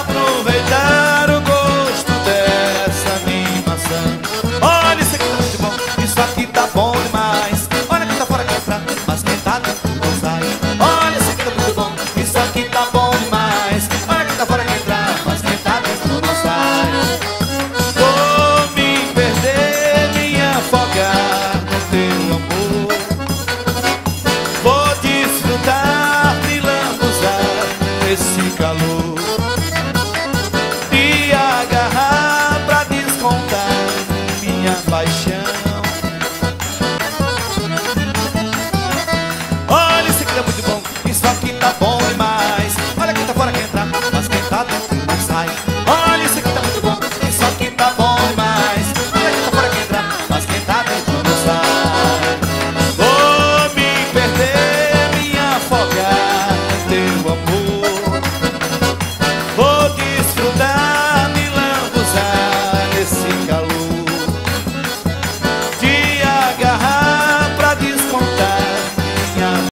aproveitar o gosto dessa animação. Olha, isso aqui tá muito bom, isso aqui tá bom demais. Olha quem tá fora quer entrar, mas quem tá dentro não sai. Olha, isso aqui tá muito bom, isso aqui tá bom demais. Olha quem tá fora quer entrar, mas quem tá dentro não sai. Vou me perder, me afogar no teu amor. Vou desfrutar, me lambuzar nesse calor e agarrar pra descontar minha paixão. Olha, isso aqui tá muito bom, isso aqui tá bom demais.